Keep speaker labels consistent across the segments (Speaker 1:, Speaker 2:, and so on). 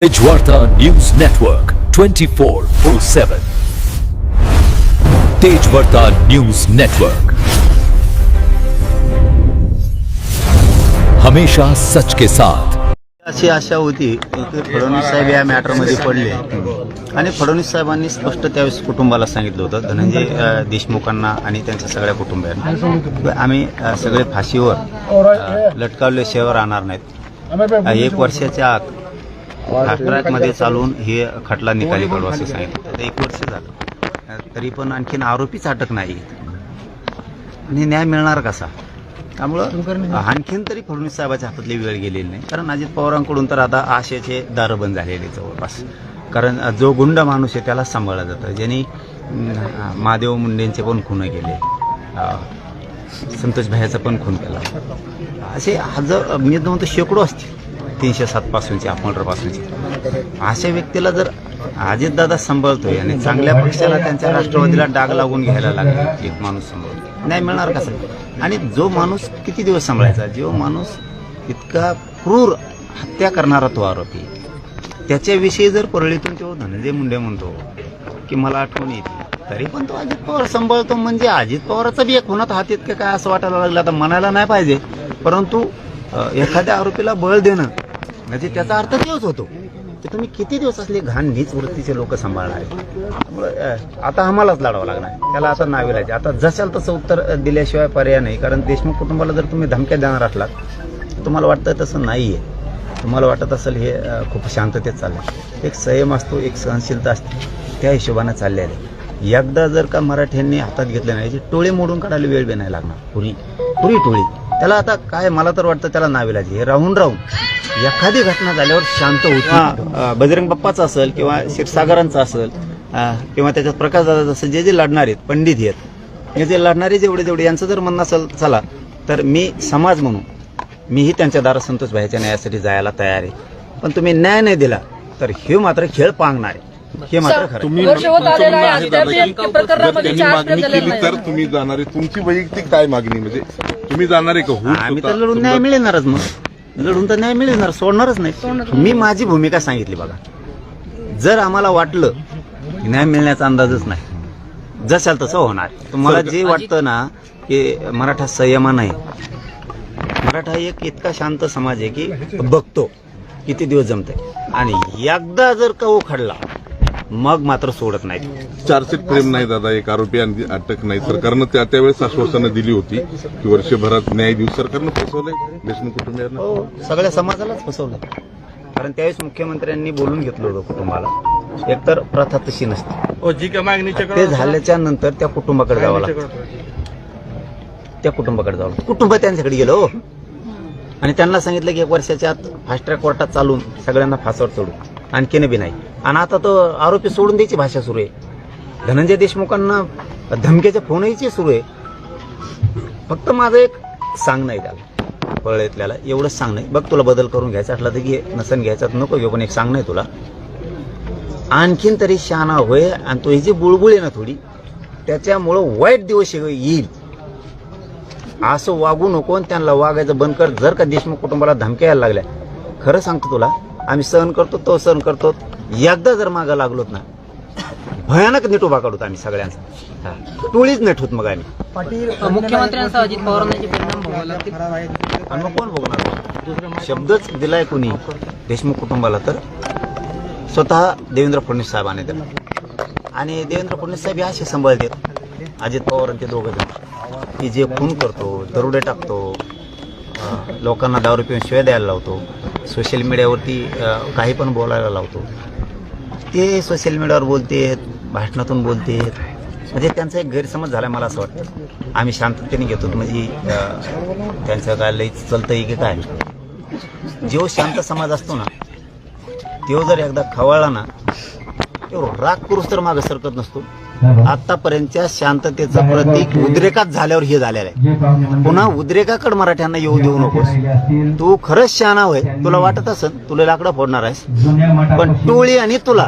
Speaker 1: Tejvarta news network 24/7 Tejvarta news network हमेशा सच के साथ।
Speaker 2: अशी आशा होती की फडणवीस साहेब या मॅटरमध्ये पडले आणि फडणवीस साहेबांनी स्पष्ट त्यावेळेस कुटुंबाला सांगितलं होतं, धनंजय देशमुखांना आणि त्यांच्या सगळ्या कुटुंबियांना, आम्ही सगळे फाशीवर लटकावल्याशिवाय राहणार नाहीत। 1 वर्षाच्या आत फास्ट ट्रॅकमध्ये चालून हे खटला निकाली काढू असं सांगितलं होतं। 1 वर्ष झालं तरी पण आणखीन आरोपीच अटक नाही आणि न्याय मिळणार कसा? त्यामुळं आणखीन तरी फडणवीस साहेबाच्या हातातली वेळ गेलेली नाही, कारण अजित पवारांकडून तर आता आशेचे दार बंद झालेले जवळपास। कारण जो गुंड माणूस आहे त्याला सांभाळलं जातं, ज्यांनी महादेव मुंडेंचे पण खून केले, संतोष भाईचा पण खून केला, असे हजार मी म्हणतो शेकडो असतील 307 पासूनचे, मर्डर पासूनचे। अशा व्यक्तीला जर अजितदादा सांभाळतोय आणि चांगल्या पक्षाला त्यांच्या राष्ट्रवादीला डाग लागून घ्यायला लागला, एक माणूस सांभाळतो, नाही मिळणार कसं? आणि जो माणूस किती दिवस सांभाळायचा, जो माणूस इतका क्रूर हत्या करणारा तो आरोपी, त्याच्याविषयी जर परळीतून तो धनंजय मुंडे म्हणतो की मला आठवण येते, तरी पण तो अजित पवार सांभाळतो, म्हणजे अजित पवाराचा बी एक होणार हात इतकं काय असं वाटायला लागलं। आता म्हणायला नाही पाहिजे, परंतु एखाद्या आरोपीला बळ देणं म्हणजे त्याचा अर्थ तेच होतो की तुम्ही किती दिवस असले घाण नीच वृत्तीचे लोक सांभाळणार आहे। त्यामुळे आता आम्हालाच लढावं लागणार, त्याला आता नाविलाज। आता जशाल तसं उत्तर दिल्याशिवाय पर्याय नाही, कारण देशमुख कुटुंबाला जर तुम्ही धमक्या देणार असलात, तुम्हाला वाटतं तसं नाही आहे, तुम्हाला वाटत असेल हे खूप शांततेत चाललं, एक संयम असतो, एक सहनशीलता असते, त्या हिशोबाने चाललेलं आहे। एकदा जर का मराठ्यांनी हातात घेतलं नाही, टोळे मोडून काढायला वेळ बी नाही लागणार, पुरी टोळी त्याला आता काय, मला तर वाटतं त्याला नाविलाज। हे राहून एखादी घटना झाल्यावर शांत होती, बजरंग बाप्पाचा असेल किंवा क्षीरसागरांचा असेल किंवा त्याच्यात प्रकाशदादाचं असेल, जे लढणारे आहेत, पंडित आहेत, हे जे लढणारे जेवढे यांचं जर म्हणणं असेल चला, तर मी समाज म्हणून मीही त्यांच्या दारात संतोष भाईच्या न्यायासाठी जायला तयार आहे। पण तुम्ही न्याय नाही दिला तर हे मात्र खेळ पांगणार आहे, हे मात्र खरं।
Speaker 3: तुम्ही मागणी केली तर तुम्ही जाणार आहे, तुमची वैयक्तिक काय मागणी, म्हणजे तुम्ही जाणार आहे का?
Speaker 2: आम्ही तर लढून न्याय मिळणारच, मग लढून तर न्याय मिळणार, सोडणारच नाही। मी माझी भूमिका सांगितली बघा, जर आम्हाला वाटलं की न्याय मिळण्याचा अंदाजच नाही, जशाल तसं होणार। तुम्हाला जे वाटतं ना की मराठा संयमान आहे, मराठा एक इतका शांत समाज आहे की बघतो किती दिवस जमतंय, आणि एकदा जर का उखडला मग मात्र सोडत नाही।
Speaker 3: चार्जशीट फ्रेम नाही दादा, एक आरोपी अटक नाही, सरकारनं त्यावेळेस आश्वासनं दिली होती की वर्षभरात न्याय देऊ, सरकारनं फसवलंय देशमुख कुटुंबियांना।
Speaker 2: हो, सगळ्या समाजालाच फसवलं, कारण त्यावेळेस मुख्यमंत्र्यांनी बोलून घेतलं होतं कुटुंबाला, एकतर प्रथा तशी नसते, ते झाल्याच्या नंतर त्या कुटुंबाकडे जावं लागतं, त्या कुटुंबाकडे जावं लागतं, कुटुंब त्यांच्याकडे गेलं हो, आणि त्यांना सांगितलं की 1 वर्षाच्या आत फास्ट ट्रॅक कोर्टात चालून सगळ्यांना फासावर चढू, आणखीन बी नाही। आणि आता तो आरोपी सोडून द्यायची भाषा सुरू आहे, धनंजय देशमुखांना धमक्याच्या फोनही सुरू आहे। फक्त माझं एक सांगणं आहे त्याला, पळेतल्याला एवढंच सांगणं आहे, बघ तुला बदल करून घ्यायचा असला तर घे, नसन घ्यायचा तर नको घेऊ, पण एक सांगणं आहे तुला, आणखीन तरी शहाणा होय, आणि तो ही जी बुळबुळ आहे ना थोडी, त्याच्यामुळं वाईट दिवस येईल, असं वागू नको आणि त्यांना वागायचं बंद कर। जर का देशमुख कुटुंबाला धमक्या यायला लागल्या, खरं सांगतो तुला, आम्ही सहन करतो, तो सहन करतो, एकदा जर मागं लागलोत ना भयानक नेट उभा काढूत आम्ही सगळ्यांचा, टोळीच नेट होत मग आम्ही।
Speaker 4: मुख्यमंत्र्यांचा अजित पवारांचे परिणाम भोगावे लागतील,
Speaker 2: आणि मग कोण बघणार? शब्दच दिलाय कोणी देशमुख कुटुंबाला तर स्वतः देवेंद्र फडणवीस साहेबांनी दिला, आणि देवेंद्र फडणवीस साहेब हे असे सांभाळतात अजित पवार आणि ते दोघं जण, की जे खून करतो, दरोडे टाकतो, लोकांना दारू पिऊन शिव्या द्यायला लावतो, सोशल मीडियावरती काही पण बोलायला लावतो, ते सोशल मीडियावर बोलतेत, भाषणातून बोलतेत, म्हणजे त्यांचा एक गैरसमज झाला मला असं वाटतं। आम्ही शांततेने घेतो, म्हणजे त्यांचं काय लई चलतंय की काय, जो शांत समाज असतो ना तो जर एकदा खवळला ना, तो राग पुरुष तर मागं सरकत नसतो, आतापर्यंतच्या शांततेचं प्रतीक उद्रेकात झाल्यावर हे झालेलं आहे. पुन्हा उद्रेकाकडे मराठ्यांना येऊ देऊ नकोस. तू खरंच शहाणा होय, तुला वाटत असेल तुला लाकडं फोडणार आहेस, पण टोळी आणि तुला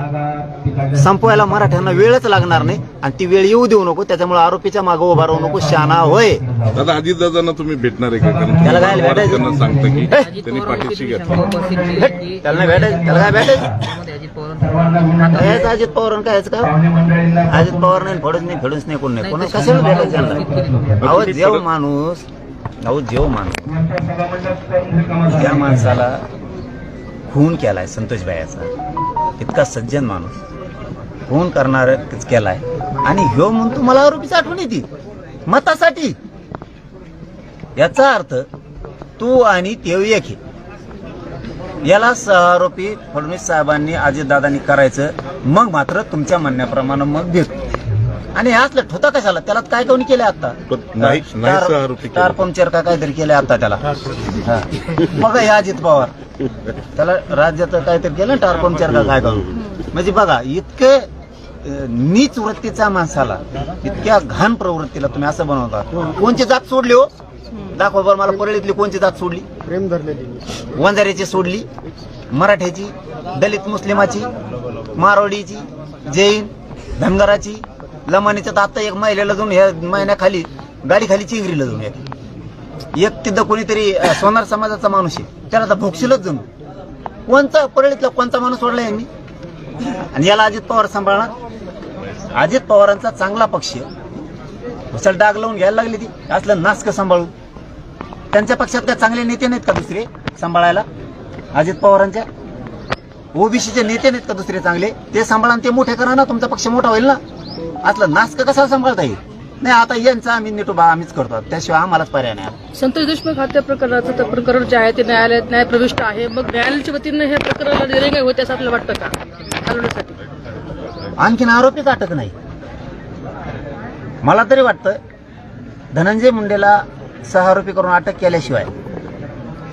Speaker 2: संपवायला मराठ्यांना वेळच लागणार नाही आणि ती वेळ येऊ देऊ नको. त्याच्यामुळे आरोपीच्या मागे उभा राहू नको, शहाणा होय.
Speaker 3: दादा अजितदादांना तुम्ही भेटणार आहे का? कारण
Speaker 2: त्याला काय
Speaker 3: तुम्ही
Speaker 2: भेटायचं?
Speaker 3: त्यांना सांगता की
Speaker 4: अजित
Speaker 3: त्यांनी
Speaker 4: पवार
Speaker 3: पाठीशी
Speaker 4: वरती
Speaker 3: घेतलं.
Speaker 4: उपस्थित केली.
Speaker 2: त्याला नाही भेटायचं, त्याला काय भेटायचं?
Speaker 4: त्यामध्ये अजित पवार
Speaker 2: कायचं अजित पवार कायच का? अजित पवार नाही, फेडूच नाही, कोण नाही, कोण कशाला भेटायचं? अहो जेव माणूस त्या माणसाला खून केलाय संतोष भाईचा, इतका सज्जन माणूस खून करणार केलाय आणि ह्यो म्हणून तुम्हाला आरोपीची आठवण येते मतासाठी. याचा अर्थ तू आणि ते एक आहे. याला सहआरोपी फडणवीस साहेबांनी अजितदादांनी करायचं, मग मात्र तुमच्या म्हणण्याप्रमाणे मग भेटू. आणि हे असलं ठोता कशाला? त्याला काय कोणी केलं आता?
Speaker 3: नाही सहआरोपी केलं.
Speaker 2: स्टार पंक्चर का काहीतरी केलं आता त्याला. हा. बघा हे अजित पवार त्याला राज्याचं काहीतरी केलं, स्टार पंक्चर का काय करून. म्हणजे बघा इतके नीच वृत्तीच्या माणसाला, इतक्या घाण प्रवृत्तीला तुम्ही असं बनवता. कोणची जात सोडली हो? दाखवा बरं मला. परळीतली कोणची जात सोडली?
Speaker 5: प्रेम धरलेली
Speaker 2: वंजाऱ्याची सोडली, मराठ्याची, दलित मुस्लिमाची, मारवाडीची, जैन, धनगराची, लमानीच्या तर आता एक महिलेला जाऊन ह्या महिन्याखाली गाडीखाली चिंगरीला जाऊन एक तिथं कोणीतरी सोनार समाजाचा माणूस आहे, त्याला तर भोगशीलच जाऊन. कोणचा परळीतला कोणता माणूस सोडला यांनी? आणि याला अजित पवार सांभाळणार. अजित पवारांचा चांगला पक्ष उचल डाग लावून घ्यायला लागली ती असलं नासकं सांभाळून. त्यांच्या पक्षात काय चांगले नेते नाहीत का दुसरे सांभाळायला? अजित पवारांच्या ओबीसीचे नेते नाहीत का दुसरे चांगले? ते सांभाळा, ते मोठे करा ना, तुमचा पक्ष मोठा होईल ना. असलं नासकं कसा सांभाळता येईल? नाही आता यांचा आम्ही नेटोबा आम्हीच करतो, त्याशिवाय आम्हालाच पर्याय नाही.
Speaker 6: संतोष देशमुख हत्या प्रकरणाचं प्रकरण जे आहे ते न्यायालयात न्यायप्रविष्ट आहे. मग न्यायालयाच्या वतीनं हे प्रकरणाला दिरंगाई होते असं आपल्याला वाटतं का हलवण्यासाठी?
Speaker 2: आणखीन आरोपीच अटक नाही. मला तरी वाटतं धनंजय मुंडेला सहआरोपी करून अटक केल्याशिवाय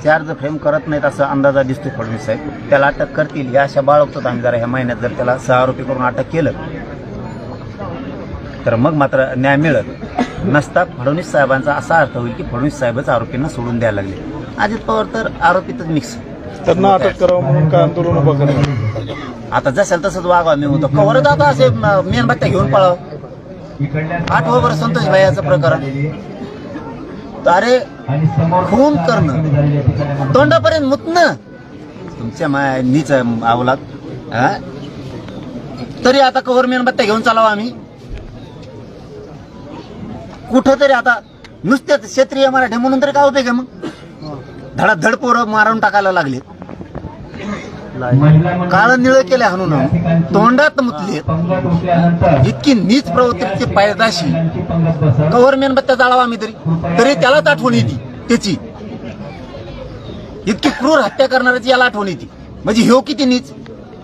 Speaker 2: चार्ज फ्रेम करत नाहीत असं अंदाजा दिसतो फडणवीस साहेब. त्याला अटक करतील या आशा बाळगतो आम्ही जरा ह्या महिन्यात. जर त्याला सहआरोपी करून अटक केलं तर मग मात्र न्याय मिळत नसता. फडणवीस साहेबांचा असा अर्थ होईल की फडणवीस साहेबच आरोपींना सोडून द्यायला लागले. अजित पवार तर आरोपीतच मिक्स.
Speaker 5: त्यांना अटक करावं म्हणून काय आंदोलन उभं करणार?
Speaker 2: आता जसेल तसंच वागावं मी होतो. कवरच आता असे मेणबत्त्या घेऊन पळावं. आठवं बरं संतोष भाईचं प्रकरण. अरे खून करणं, तोंडापर्यंत मुतणं तुमच्या नीच अवलाद. तरी आता कवर मेणबत्त्या घेऊन चालावं आम्ही कुठं तरी. आता नुसत्याच क्षेत्रीय मराठी म्हणून तरी काय होते का? मग धडाधड पोरं मारून टाकायला लागले, काळं निळं केलं हाणून, तोंडात मुतले. इतकी नीच प्रवृत्तीची पायदाशी कवर मेणबत्त्या जाळावा आम्ही तरी त्यालाच आठवण येते त्याची. इतकी क्रूर हत्या करणाऱ्याची याला आठवण येते. म्हणजे ह्यो किती नीच.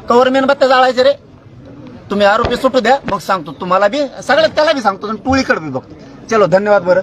Speaker 2: कवर मेणबत्त्या जाळायचे रे. तुम्ही आरोपी सुटू द्या, मग सांगतो तुम्हाला बी, सगळ्यात त्याला बी सांगतो, टोळीकडे बी बघतो. चलो धन्यवाद बरं.